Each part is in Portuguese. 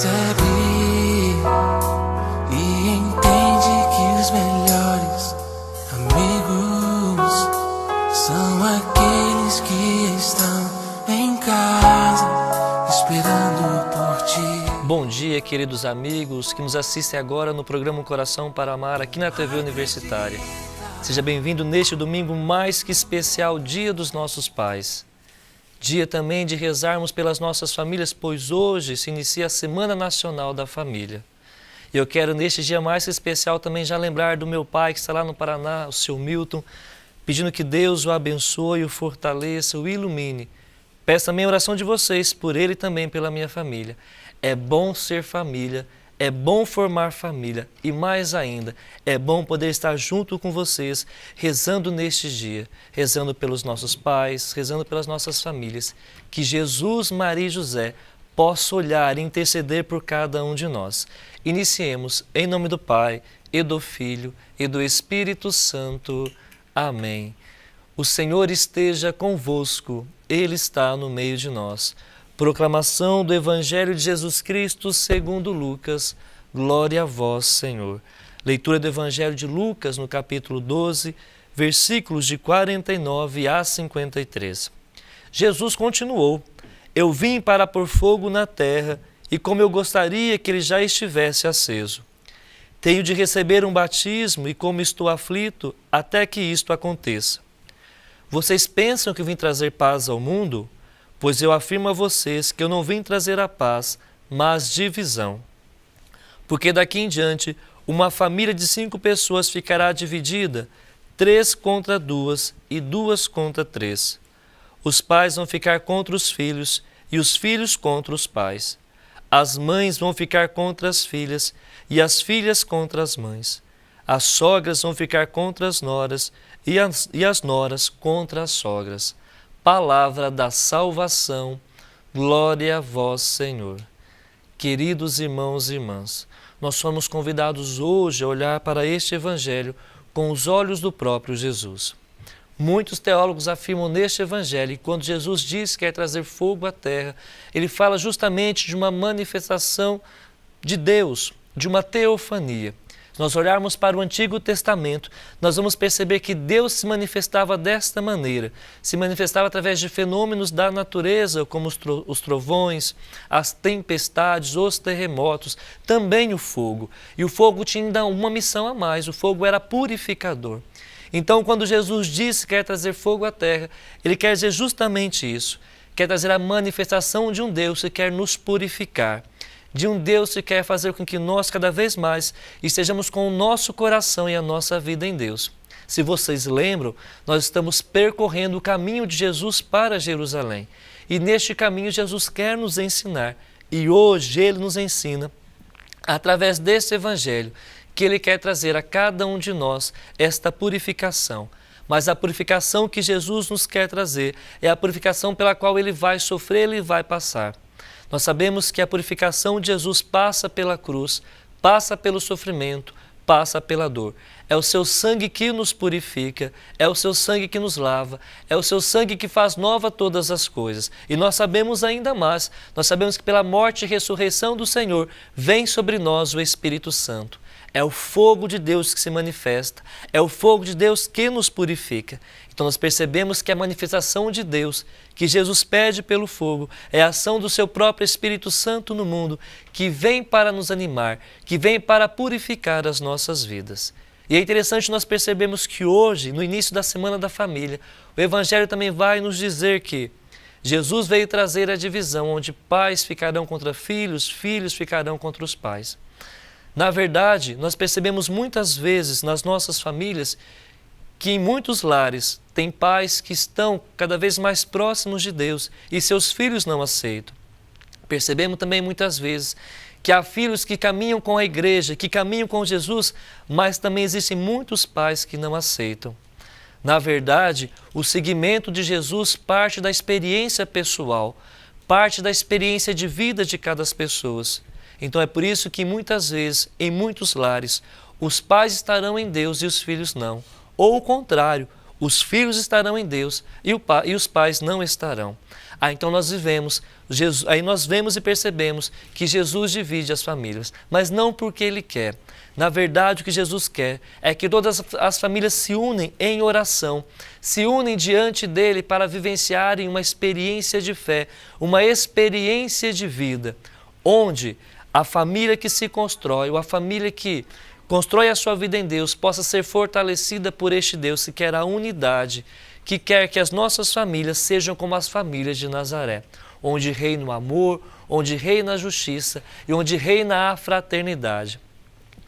percebe e entende que os melhores amigos são aqueles que estão em casa esperando por ti. Bom dia, queridos amigos que nos assistem agora no programa Coração para Amar aqui na TV Universitária. Seja bem-vindo neste domingo mais que especial, Dia dos Nossos Pais. Dia também de rezarmos pelas nossas famílias, pois hoje se inicia a Semana Nacional da Família. E eu quero neste dia mais que especial também já lembrar do meu pai que está lá no Paraná, o seu Milton, pedindo que Deus o abençoe, o fortaleça, o ilumine. Peço também a oração de vocês por ele e também pela minha família. É bom ser família, é bom formar família e mais ainda, é bom poder estar junto com vocês, rezando neste dia, rezando pelos nossos pais, rezando pelas nossas famílias. Que Jesus, Maria e José possa olhar e interceder por cada um de nós. Iniciemos em nome do Pai, e do Filho, e do Espírito Santo. Amém. O Senhor esteja convosco, Ele está no meio de nós. Proclamação do Evangelho de Jesus Cristo segundo Lucas. Glória a vós, Senhor. Leitura do Evangelho de Lucas no capítulo 12, versículos de 49 a 53. Jesus continuou: Eu vim para pôr fogo na terra, e como eu gostaria que ele já estivesse aceso. Tenho de receber um batismo, e como estou aflito, até que isto aconteça. Vocês pensam que eu vim trazer paz ao mundo? Pois eu afirmo a vocês que eu não vim trazer a paz, mas divisão. Porque daqui em diante, uma família de 5 pessoas ficará dividida, 3 contra 2 e 2 contra 3. Os pais vão ficar contra os filhos e os filhos contra os pais. As mães vão ficar contra as filhas e as filhas contra as mães. As sogras vão ficar contra as noras e as noras contra as sogras. Palavra da salvação, glória a vós, Senhor. Queridos irmãos e irmãs, nós somos convidados hoje a olhar para este Evangelho com os olhos do próprio Jesus. Muitos teólogos afirmam neste Evangelho que quando Jesus diz que quer trazer fogo à terra, ele fala justamente de uma manifestação de Deus, de uma teofania. Se nós olharmos para o Antigo Testamento, nós vamos perceber que Deus se manifestava desta maneira. Se manifestava através de fenômenos da natureza, como os trovões, as tempestades, os terremotos, também o fogo. E o fogo tinha ainda uma missão a mais, o fogo era purificador. Então, quando Jesus disse que quer trazer fogo à terra, ele quer dizer justamente isso. Quer trazer a manifestação de um Deus que quer nos purificar. De um Deus que quer fazer com que nós cada vez mais estejamos com o nosso coração e a nossa vida em Deus. Se vocês lembram, nós estamos percorrendo o caminho de Jesus para Jerusalém. E neste caminho Jesus quer nos ensinar. E hoje Ele nos ensina, através deste Evangelho, que Ele quer trazer a cada um de nós esta purificação. Mas a purificação que Jesus nos quer trazer é a purificação pela qual Ele vai sofrer e vai passar. Nós sabemos que a purificação de Jesus passa pela cruz, passa pelo sofrimento, passa pela dor. É o seu sangue que nos purifica, é o seu sangue que nos lava, é o seu sangue que faz nova todas as coisas. E nós sabemos ainda mais, nós sabemos que pela morte e ressurreição do Senhor vem sobre nós o Espírito Santo. É o fogo de Deus que se manifesta, é o fogo de Deus que nos purifica. Então nós percebemos que a manifestação de Deus, que Jesus pede pelo fogo, é a ação do seu próprio Espírito Santo no mundo, que vem para nos animar, que vem para purificar as nossas vidas. E é interessante nós percebemos que hoje, no início da Semana da Família, o Evangelho também vai nos dizer que Jesus veio trazer a divisão, onde pais ficarão contra filhos, filhos ficarão contra os pais. Na verdade, nós percebemos muitas vezes nas nossas famílias que em muitos lares tem pais que estão cada vez mais próximos de Deus e seus filhos não aceitam. Percebemos também muitas vezes que há filhos que caminham com a igreja, que caminham com Jesus, mas também existem muitos pais que não aceitam. Na verdade, o seguimento de Jesus parte da experiência pessoal, parte da experiência de vida de cada pessoa. Então é por isso que muitas vezes, em muitos lares, os pais estarão em Deus e os filhos não. Ou o contrário, Os filhos estarão em Deus e os pais não estarão. Então nós vemos e percebemos que Jesus divide as famílias, mas não porque Ele quer. Na verdade, o que Jesus quer é que todas as famílias se unem em oração, se unem diante dEle para vivenciarem uma experiência de fé, uma experiência de vida, onde a família que se constrói, ou a família que constrói a sua vida em Deus, possa ser fortalecida por este Deus que quer a unidade, que quer que as nossas famílias sejam como as famílias de Nazaré, onde reina o amor, onde reina a justiça e onde reina a fraternidade.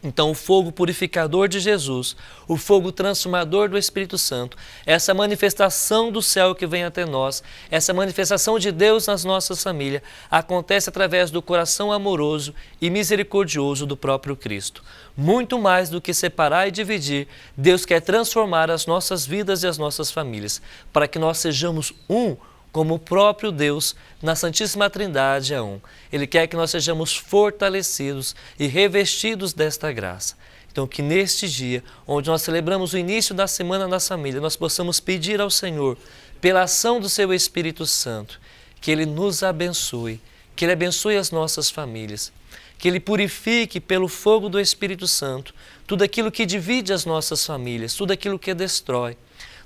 Então, o fogo purificador de Jesus, o fogo transformador do Espírito Santo, essa manifestação do céu que vem até nós, essa manifestação de Deus nas nossas famílias, acontece através do coração amoroso e misericordioso do próprio Cristo. Muito mais do que separar e dividir, Deus quer transformar as nossas vidas e as nossas famílias, para que nós sejamos um, como o próprio Deus na Santíssima Trindade é um. Ele quer que nós sejamos fortalecidos e revestidos desta graça. Então, que neste dia, onde nós celebramos o início da Semana da Família, nós possamos pedir ao Senhor, pela ação do Seu Espírito Santo, que Ele nos abençoe, que Ele abençoe as nossas famílias, que Ele purifique pelo fogo do Espírito Santo tudo aquilo que divide as nossas famílias, tudo aquilo que destrói.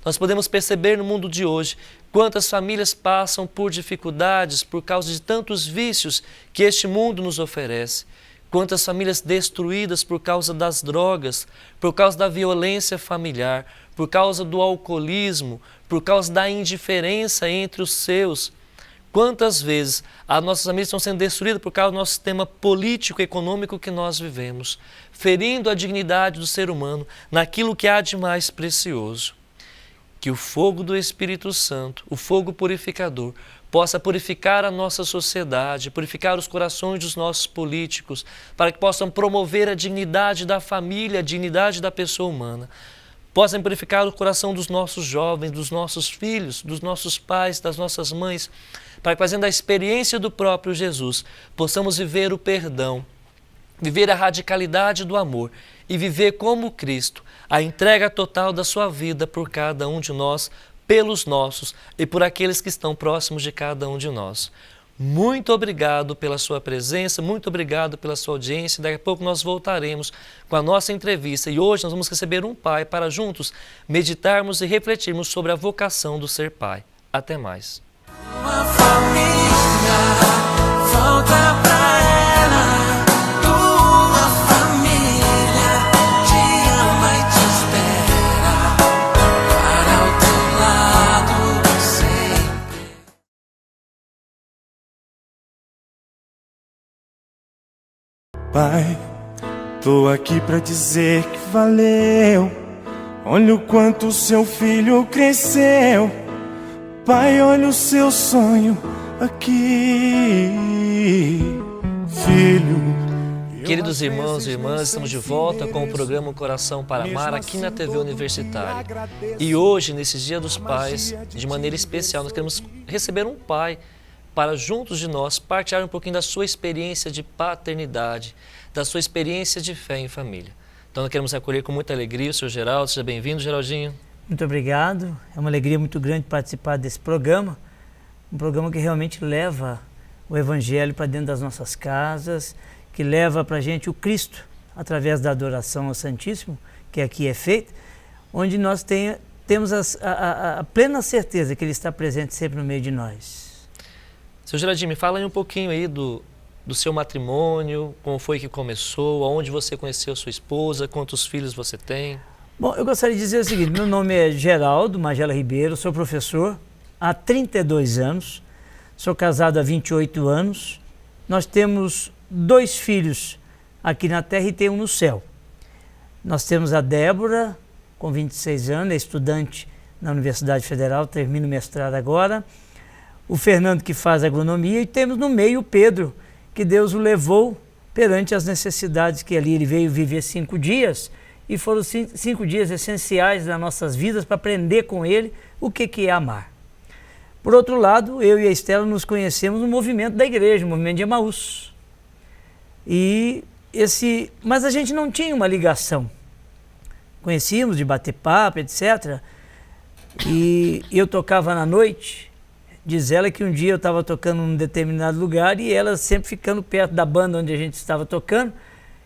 Nós podemos perceber no mundo de hoje quantas famílias passam por dificuldades por causa de tantos vícios que este mundo nos oferece. Quantas famílias destruídas por causa das drogas, por causa da violência familiar, por causa do alcoolismo, por causa da indiferença entre os seus. Quantas vezes as nossas famílias estão sendo destruídas por causa do nosso sistema político e econômico que nós vivemos, ferindo a dignidade do ser humano naquilo que há de mais precioso. Que o fogo do Espírito Santo, o fogo purificador, possa purificar a nossa sociedade, purificar os corações dos nossos políticos, para que possam promover a dignidade da família, a dignidade da pessoa humana. Possam purificar o coração dos nossos jovens, dos nossos filhos, dos nossos pais, das nossas mães, para que, fazendo a experiência do próprio Jesus, possamos viver o perdão, viver a radicalidade do amor e viver como Cristo, a entrega total da sua vida por cada um de nós, pelos nossos e por aqueles que estão próximos de cada um de nós. Muito obrigado pela sua presença, muito obrigado pela sua audiência. Daqui a pouco nós voltaremos com a nossa entrevista e hoje nós vamos receber um pai para juntos meditarmos e refletirmos sobre a vocação do ser pai. Até mais. Uma família, volta pra ela. Tua família te ama e te espera para o teu lado sempre. Pai, tô aqui pra dizer que valeu. Olha o quanto seu filho cresceu. Pai, olha o seu sonho aqui, filho. Queridos irmãos e irmãs, estamos de volta com o programa Coração para Amar aqui na TV Universitária. E hoje, nesse Dia dos Pais, de maneira especial, nós queremos receber um pai para juntos de nós partilhar um pouquinho da sua experiência de paternidade, da sua experiência de fé em família. Então nós queremos acolher com muita alegria o Sr. Geraldo. Seja bem-vindo, Geraldinho. Muito obrigado. É uma alegria muito grande participar desse programa. Um programa que realmente leva o Evangelho para dentro das nossas casas, que leva para a gente o Cristo através da adoração ao Santíssimo, que aqui é feita, onde nós temos a plena certeza que Ele está presente sempre no meio de nós. Seu Geraldinho, me fala aí um pouquinho aí do seu matrimônio, como foi que começou, aonde você conheceu sua esposa, quantos filhos você tem? Bom, eu gostaria de dizer o seguinte, meu nome é Geraldo Magela Ribeiro, sou professor há 32 anos, sou casado há 28 anos, nós temos 2 filhos aqui na terra e tem um no céu. Nós temos a Débora, com 26 anos, é estudante na Universidade Federal, termina o mestrado agora, o Fernando que faz agronomia e temos no meio o Pedro, que Deus o levou perante as necessidades que ali ele veio viver 5 dias, e foram 5 dias essenciais nas nossas vidas para aprender com ele o que é amar. Por outro lado, eu e a Estela nos conhecemos no movimento da igreja, o movimento de Emaús. Mas a gente não tinha uma ligação. Conhecíamos de bater papo, etc. E eu tocava na noite. Diz ela que um dia eu estava tocando num determinado lugar e ela sempre ficando perto da banda onde a gente estava tocando.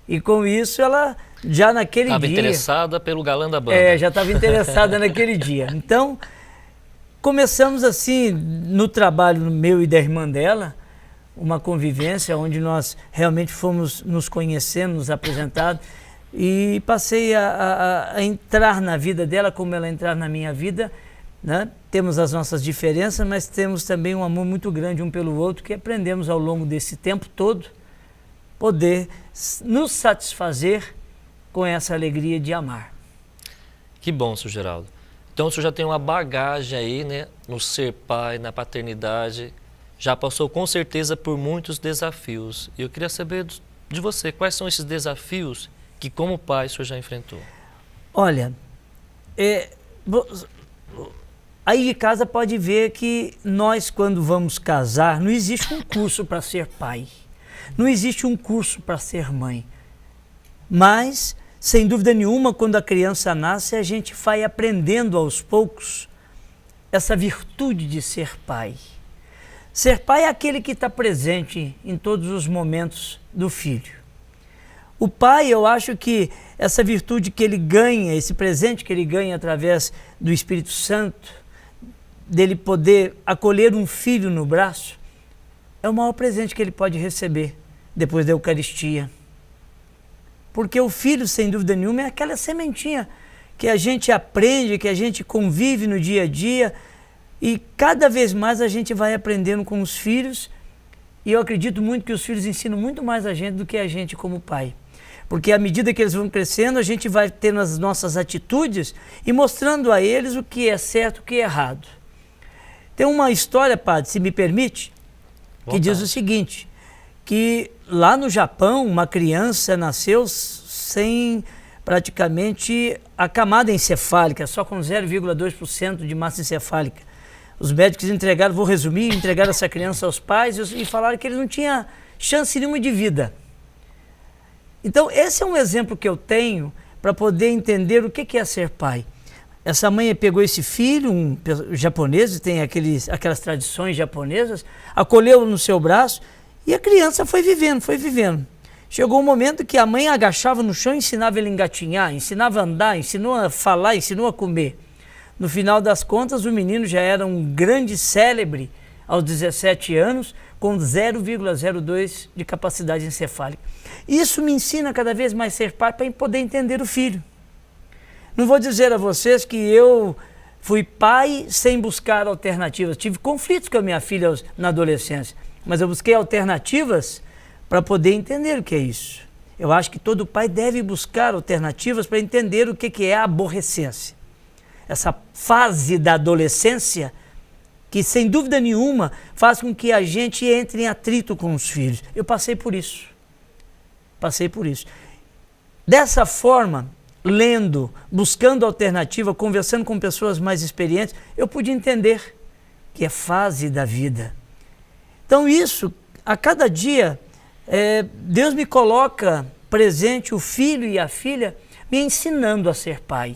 E com isso ela já naquele dia... Estava interessada pelo galã da banda. Já estava interessada naquele dia. Então, começamos assim, no trabalho meu e da irmã dela, uma convivência onde nós realmente fomos nos conhecendo, nos apresentando. E passei a entrar na vida dela como ela entrar na minha vida, né? Temos as nossas diferenças, mas temos também um amor muito grande um pelo outro, que aprendemos ao longo desse tempo todo poder nos satisfazer com essa alegria de amar. Que bom, Sr. Geraldo. Então o senhor já tem uma bagagem aí, né, no ser pai, na paternidade, já passou com certeza por muitos desafios. E eu queria saber de você, quais são esses desafios que como pai o senhor já enfrentou? Olha, aí de casa pode ver que nós, quando vamos casar, não existe um curso para ser pai. Não existe um curso para ser mãe. Mas, sem dúvida nenhuma, quando a criança nasce, a gente vai aprendendo aos poucos essa virtude de ser pai. Ser pai é aquele que está presente em todos os momentos do filho. O pai, eu acho que essa virtude que ele ganha, esse presente que ele ganha através do Espírito Santo, dele poder acolher um filho no braço, é o maior presente que ele pode receber depois da Eucaristia. Porque o filho, sem dúvida nenhuma, é aquela sementinha que a gente aprende, que a gente convive no dia a dia, e cada vez mais a gente vai aprendendo com os filhos, e eu acredito muito que os filhos ensinam muito mais a gente do que a gente como pai. Porque à medida que eles vão crescendo, a gente vai tendo as nossas atitudes e mostrando a eles o que é certo e o que é errado. Tem uma história, padre, se me permite, que diz o seguinte, que lá no Japão uma criança nasceu sem praticamente a camada encefálica, só com 0,2% de massa encefálica. Os médicos entregaram, vou resumir, entregaram essa criança aos pais e falaram que ele não tinha chance nenhuma de vida. Então esse é um exemplo que eu tenho para poder entender o que é ser pai. Essa mãe pegou esse filho, um japonês, tem aquelas tradições japonesas, acolheu no seu braço e a criança foi vivendo, foi vivendo. Chegou um momento que a mãe agachava no chão e ensinava ele a engatinhar, ensinava a andar, ensinou a falar, ensinou a comer. No final das contas, o menino já era um grande célebre aos 17 anos, com 0,02 de capacidade encefálica. Isso me ensina cada vez mais a ser pai para poder entender o filho. Não vou dizer a vocês que eu fui pai sem buscar alternativas. Tive conflitos com a minha filha na adolescência, mas eu busquei alternativas para poder entender o que é isso. Eu acho que todo pai deve buscar alternativas para entender o que é a aborrecência. Essa fase da adolescência que, sem dúvida nenhuma, faz com que a gente entre em atrito com os filhos. Eu passei por isso. Passei por isso. Dessa forma, lendo, buscando alternativa, conversando com pessoas mais experientes, eu pude entender que é fase da vida. Então isso, a cada dia, Deus me coloca presente o filho e a filha me ensinando a ser pai.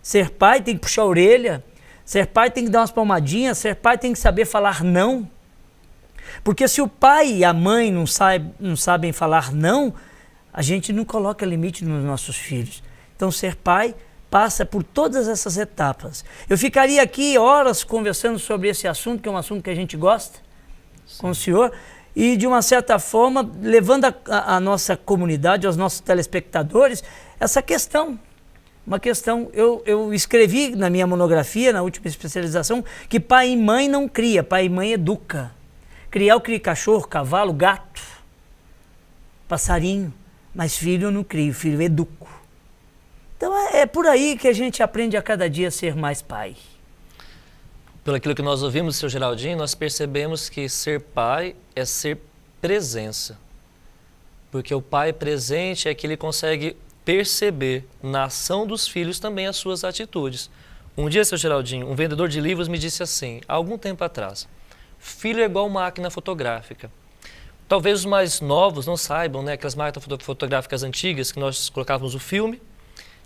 Ser pai tem que puxar a orelha, ser pai tem que dar umas palmadinhas, ser pai tem que saber falar não. Porque se o pai e a mãe não sabem falar não, a gente não coloca limite nos nossos filhos. Então ser pai passa por todas essas etapas. Eu ficaria aqui horas conversando sobre esse assunto, que é um assunto que a gente gosta, sim, com o senhor, e de uma certa forma levando a nossa comunidade, aos nossos telespectadores, essa questão. Uma questão, eu escrevi na minha monografia, na última especialização, que pai e mãe não cria, pai e mãe educa. Criar eu crio cachorro, cavalo, gato, passarinho, mas filho eu não crio, filho eu educo. Então é por aí que a gente aprende a cada dia a ser mais pai. Pelo aquilo que nós ouvimos, Sr. Geraldinho, nós percebemos que ser pai é ser presença. Porque o pai presente é que ele consegue perceber na ação dos filhos também as suas atitudes. Um dia, Sr. Geraldinho, um vendedor de livros me disse assim, há algum tempo atrás, filho é igual máquina fotográfica. Talvez os mais novos não saibam, né, aquelas máquinas fotográficas antigas que nós colocávamos o filme,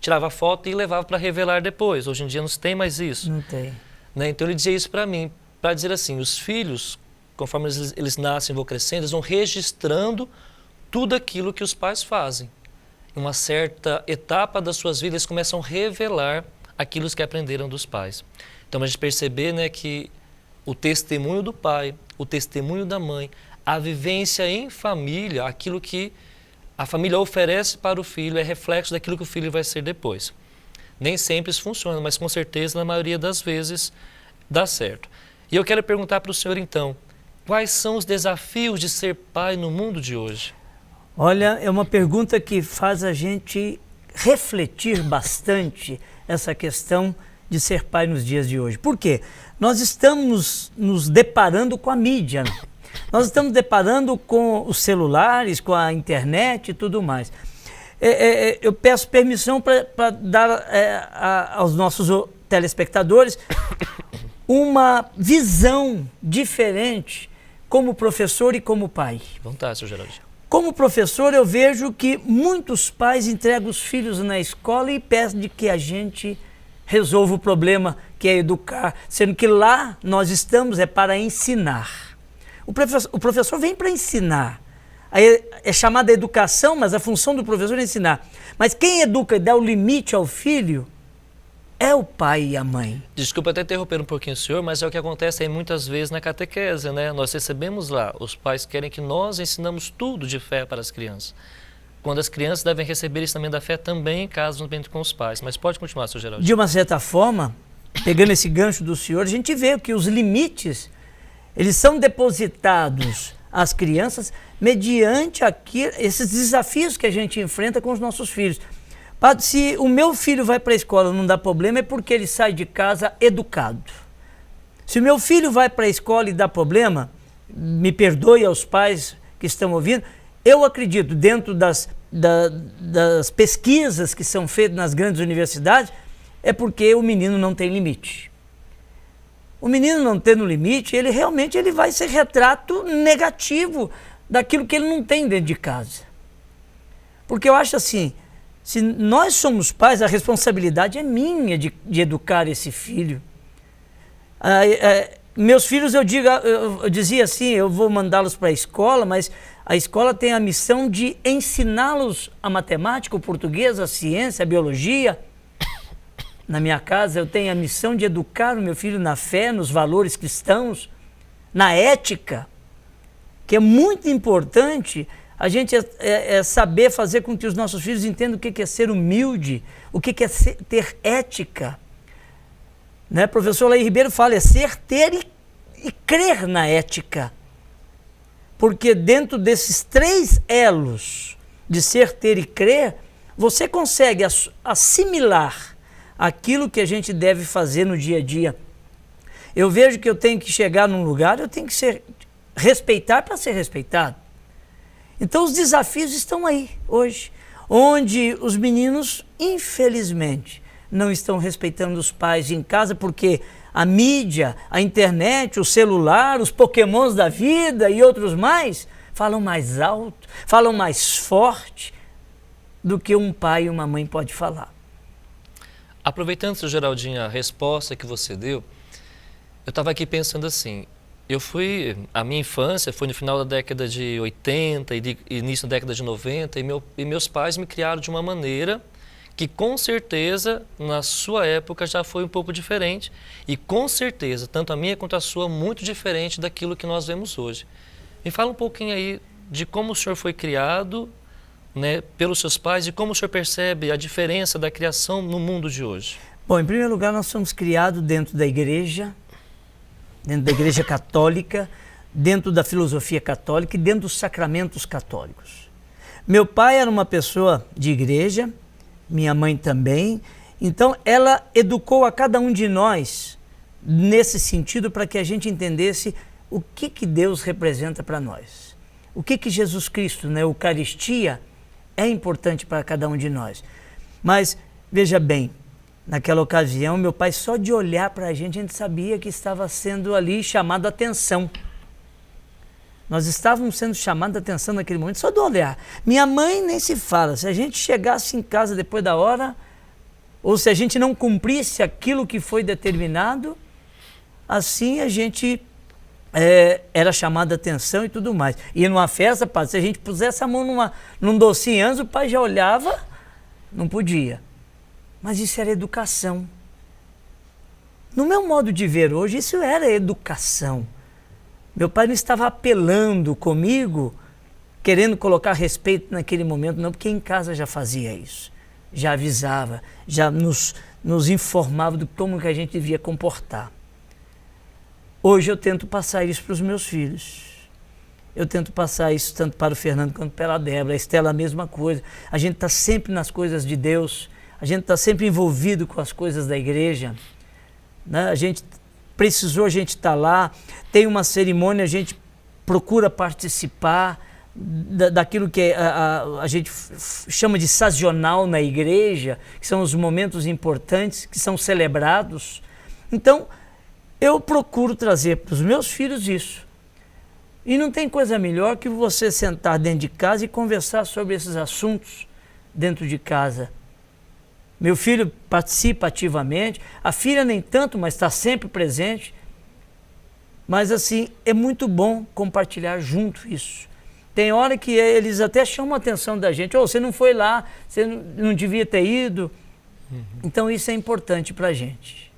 tirava foto e levava para revelar depois. Hoje em dia não se tem mais isso. Não tem. Né? Então ele dizia isso para mim, para dizer assim, os filhos, conforme eles nascem e vão crescendo, eles vão registrando tudo aquilo que os pais fazem. Em uma certa etapa das suas vidas, eles começam a revelar aquilo que aprenderam dos pais. Então a gente perceber, né, que o testemunho do pai, o testemunho da mãe, a vivência em família, aquilo que a família oferece para o filho é reflexo daquilo que o filho vai ser depois. Nem sempre isso funciona, mas com certeza na maioria das vezes dá certo. E eu quero perguntar para o senhor então, quais são os desafios de ser pai no mundo de hoje? Olha, é uma pergunta que faz a gente refletir bastante essa questão de ser pai nos dias de hoje. Por quê? Nós estamos nos deparando com a mídia, né? Nós estamos deparando com os celulares, com a internet e tudo mais. Eu peço permissão para dar aos nossos telespectadores uma visão diferente como professor e como pai. Vontade, senhor Geraldo. Como professor, eu vejo que muitos pais entregam os filhos na escola e pedem que a gente resolva o problema, que é educar, sendo que lá nós estamos para ensinar. O professor vem para ensinar. Aí é chamada educação, mas a função do professor é ensinar. Mas quem educa e dá o limite ao filho é o pai e a mãe. Desculpa até interromper um pouquinho o senhor, mas é o que acontece aí muitas vezes na catequese, né? Nós recebemos lá, os pais querem que nós ensinamos tudo de fé para as crianças. Quando as crianças devem receber isso também da fé também em casa com os pais. Mas pode continuar, senhor Geraldo. De uma certa forma, pegando esse gancho do senhor, a gente vê que os limites, eles são depositados às crianças mediante esses desafios que a gente enfrenta com os nossos filhos. Padre, se o meu filho vai para a escola e não dá problema, é porque ele sai de casa educado. Se o meu filho vai para a escola e dá problema, me perdoe aos pais que estão ouvindo, eu acredito, dentro das pesquisas que são feitas nas grandes universidades, é porque o menino não tem limite. O menino não tendo limite, ele realmente vai ser retrato negativo daquilo que ele não tem dentro de casa. Porque eu acho assim, se nós somos pais, a responsabilidade é minha de educar esse filho. Meus filhos, eu dizia assim, eu vou mandá-los para a escola, mas a escola tem a missão de ensiná-los a matemática, o português, a ciência, a biologia. Na minha casa eu tenho a missão de educar o meu filho na fé, nos valores cristãos, na ética, que é muito importante a gente saber fazer com que os nossos filhos entendam o que é ser humilde, o que é ter ética. Né? O professor Laí Ribeiro fala, é ser, ter e crer na ética. Porque dentro desses 3 elos de ser, ter e crer, você consegue assimilar aquilo que a gente deve fazer no dia a dia. Eu vejo que eu tenho que chegar num lugar, eu tenho que respeitar para ser respeitado. Então os desafios estão aí hoje, onde os meninos, infelizmente, não estão respeitando os pais em casa porque a mídia, a internet, o celular, os pokémons da vida e outros mais, falam mais alto, falam mais forte do que um pai e uma mãe pode falar. Aproveitando, seu Geraldinho, a resposta que você deu, eu estava aqui pensando assim, a minha infância foi no final da década de 80 e início da década de 90 e meus pais me criaram de uma maneira que com certeza na sua época já foi um pouco diferente e com certeza, tanto a minha quanto a sua, muito diferente daquilo que nós vemos hoje. Me fala um pouquinho aí de como o senhor foi criado, né, pelos seus pais e como o senhor percebe a diferença da criação no mundo de hoje. Bom, em primeiro lugar, nós somos criados dentro da igreja católica, dentro da filosofia católica e dentro dos sacramentos católicos. Meu pai era uma pessoa de igreja, minha mãe também, então ela educou a cada um de nós nesse sentido para que a gente entendesse o que Deus representa para nós. O que Jesus Cristo, né, a Eucaristia, é importante para cada um de nós. Mas, veja bem, naquela ocasião, meu pai, só de olhar para a gente sabia que estava sendo ali chamado a atenção. Nós estávamos sendo chamados a atenção naquele momento, só de olhar. Minha mãe nem se fala, se a gente chegasse em casa depois da hora, ou se a gente não cumprisse aquilo que foi determinado, assim a gente era chamada a atenção e tudo mais. E numa festa, padre, se a gente pusesse a mão num docinho antes, o pai já olhava, não podia. Mas isso era educação. No meu modo de ver hoje, isso era educação. Meu pai não estava apelando comigo, querendo colocar respeito naquele momento, não, porque em casa já fazia isso. Já avisava, já nos informava de como que a gente devia comportar. Hoje eu tento passar isso para os meus filhos. Eu tento passar isso tanto para o Fernando quanto para a Débora. A Estela, a mesma coisa. A gente está sempre nas coisas de Deus. A gente está sempre envolvido com as coisas da igreja. Né? A gente precisou, a gente está lá. Tem uma cerimônia, a gente procura participar daquilo que a gente chama de sazonal na igreja, que são os momentos importantes, que são celebrados. Então, eu procuro trazer para os meus filhos isso. E não tem coisa melhor que você sentar dentro de casa e conversar sobre esses assuntos dentro de casa. Meu filho participa ativamente, a filha nem tanto, mas está sempre presente. Mas assim, é muito bom compartilhar junto isso. Tem hora que eles até chamam a atenção da gente. Oh, você não foi lá, você não devia ter ido. Então isso é importante para a gente.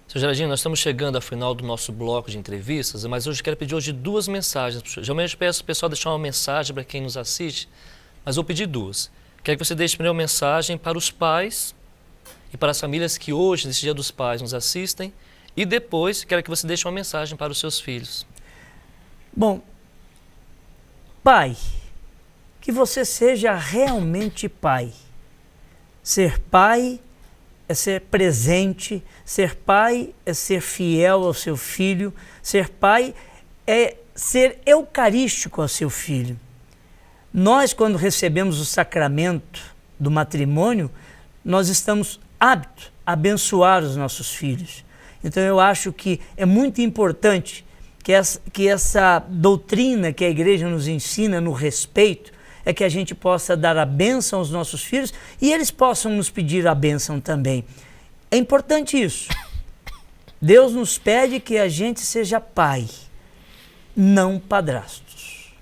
Seu Geraldinho, nós estamos chegando ao final do nosso bloco de entrevistas, mas hoje quero pedir hoje 2 mensagens. Geralmente eu peço o pessoal deixar uma mensagem para quem nos assiste, mas vou pedir 2. Quero que você deixe primeiro uma mensagem para os pais e para as famílias que hoje, nesse Dia dos Pais, nos assistem. E depois, quero que você deixe uma mensagem para os seus filhos. Bom, pai, que você seja realmente pai. Ser pai é ser presente, ser pai é ser fiel ao seu filho, ser pai é ser eucarístico ao seu filho. Nós, quando recebemos o sacramento do matrimônio, nós estamos aptos a abençoar os nossos filhos. Então eu acho que é muito importante que essa doutrina que a igreja nos ensina no respeito, é que a gente possa dar a bênção aos nossos filhos e eles possam nos pedir a bênção também. É importante isso. Deus nos pede que a gente seja pai, não padrastos.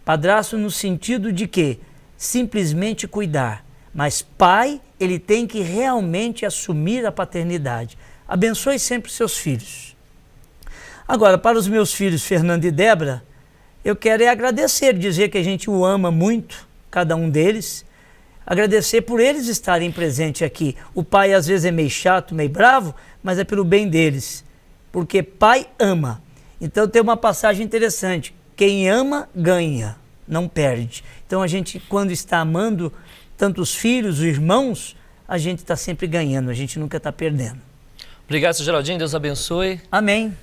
Padrasto no sentido de que simplesmente cuidar, mas pai, ele tem que realmente assumir a paternidade. Abençoe sempre seus filhos. Agora, para os meus filhos, Fernando e Débora, eu quero agradecer, dizer que a gente o ama muito, cada um deles. Agradecer por eles estarem presentes aqui. O pai às vezes é meio chato, meio bravo, mas é pelo bem deles. Porque pai ama. Então tem uma passagem interessante. Quem ama, ganha, não perde. Então a gente, quando está amando tanto os filhos, os irmãos, a gente está sempre ganhando, a gente nunca está perdendo. Obrigado, seu Geraldinho. Deus abençoe. Amém.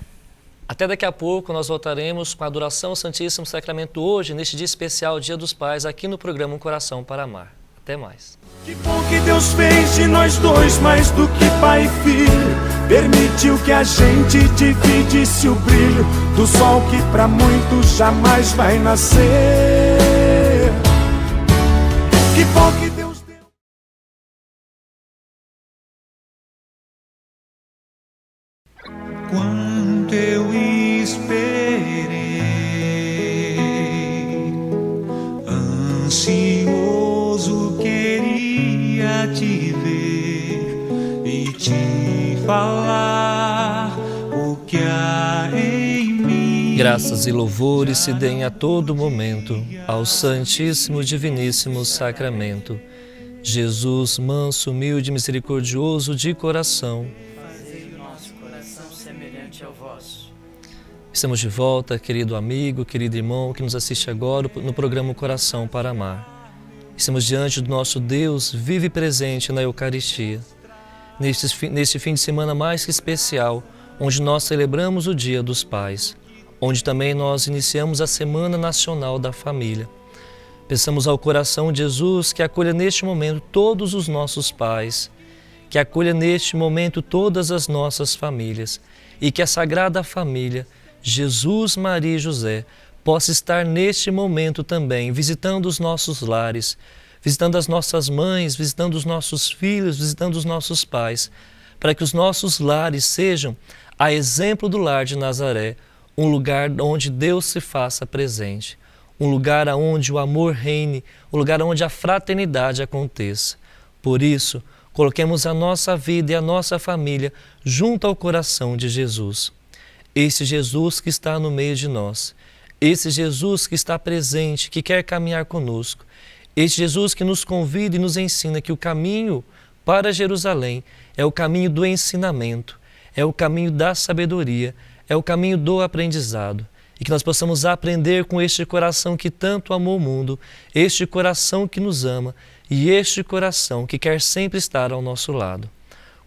Até daqui a pouco nós voltaremos com a adoração ao Santíssimo Sacramento hoje, neste dia especial, Dia dos Pais, aqui no programa Um Coração para Amar. Até mais. Que bom que Deus fez de nós dois mais do que pai e filho. Permitiu que a gente dividisse o brilho do sol que pra muitos jamais vai nascer. Que bom que Deus deu. Quanto eu esperei, ansioso queria te ver e te falar o que há em mim. Graças e louvores se deem a todo momento ao Santíssimo Diviníssimo Sacramento. Jesus, manso, humilde, misericordioso de coração, estamos de volta, querido amigo, querido irmão que nos assiste agora no programa Coração para Amar. Estamos diante do nosso Deus vivo e presente na Eucaristia. Neste fim de semana mais que especial, onde nós celebramos o Dia dos Pais, onde também nós iniciamos a Semana Nacional da Família. Peçamos ao coração de Jesus que acolha neste momento todos os nossos pais, que acolha neste momento todas as nossas famílias e que a Sagrada Família, Jesus, Maria e José, possa estar neste momento também visitando os nossos lares, visitando as nossas mães, visitando os nossos filhos, visitando os nossos pais, para que os nossos lares sejam, a exemplo do lar de Nazaré, um lugar onde Deus se faça presente, um lugar onde o amor reine, um lugar onde a fraternidade aconteça. Por isso, coloquemos a nossa vida e a nossa família junto ao coração de Jesus. Esse Jesus que está no meio de nós, esse Jesus que está presente, que quer caminhar conosco, esse Jesus que nos convida e nos ensina que o caminho para Jerusalém é o caminho do ensinamento, é o caminho da sabedoria, é o caminho do aprendizado. E que nós possamos aprender com este coração que tanto amou o mundo, este coração que nos ama e este coração que quer sempre estar ao nosso lado.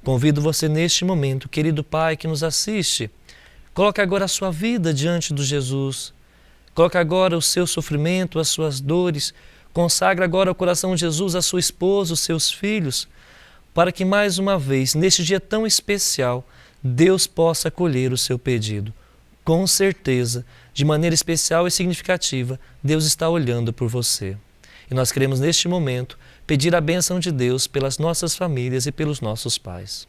Convido você neste momento, querido Pai que nos assiste, coloque agora a sua vida diante do Jesus, coloque agora o seu sofrimento, as suas dores, consagra agora ao coração de Jesus a sua esposa, os seus filhos, para que mais uma vez, neste dia tão especial, Deus possa acolher o seu pedido. Com certeza, de maneira especial e significativa, Deus está olhando por você. E nós queremos neste momento pedir a bênção de Deus pelas nossas famílias e pelos nossos pais.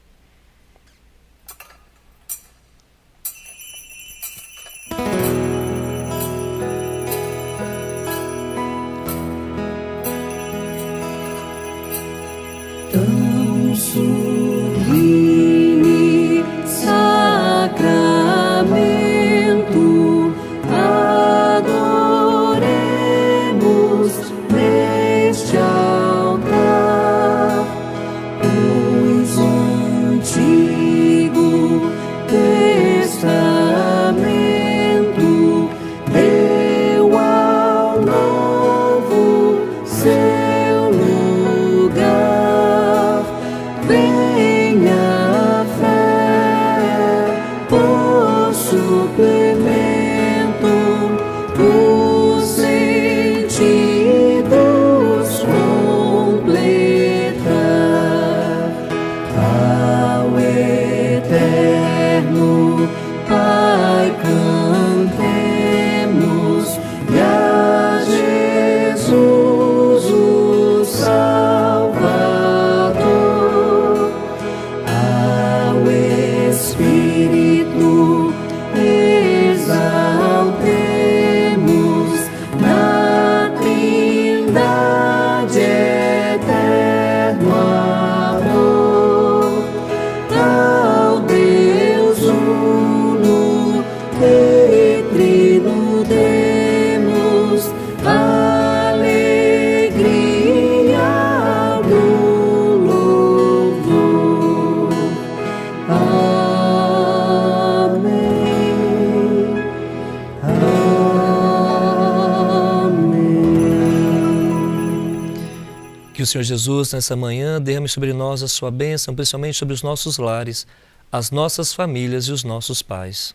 Tão sublime sacramento, adoremos neste altar, pois o Antigo Testamento deu ao Novo seu lugar. Venha a fé por suplemento, os sentidos completar. Ao eterno Pai cantemos, e a Jesus o Salvador. Ao Espírito exaltemos, na Trindade eterno amor. Ao Deus uno e trino demos alegria do louvor. Amém. Amém. Que o Senhor Jesus, nessa manhã, derrame sobre nós a sua bênção, principalmente sobre os nossos lares, as nossas famílias e os nossos pais.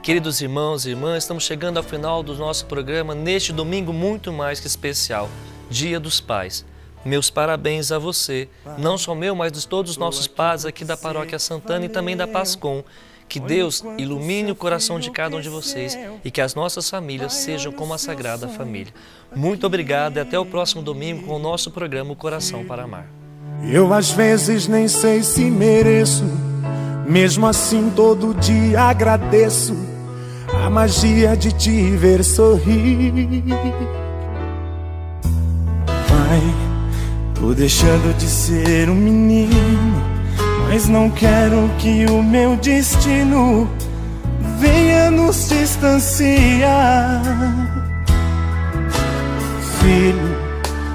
Queridos irmãos e irmãs, estamos chegando ao final do nosso programa neste domingo muito mais que especial, Dia dos Pais. Meus parabéns a você, não só meu, mas de todos os nossos pais aqui da Paróquia Santana e também da Pascom. Que Deus ilumine o coração de cada um de vocês e que as nossas famílias sejam como a Sagrada Família. Muito obrigado e até o próximo domingo com o nosso programa O Coração para Amar. Eu às vezes nem sei se mereço, mesmo assim todo dia agradeço a magia de te ver sorrir. Pai, tô deixando de ser um menino, mas não quero que o meu destino venha nos distanciar. Filho,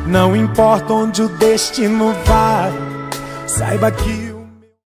não importa onde o destino vai, saiba que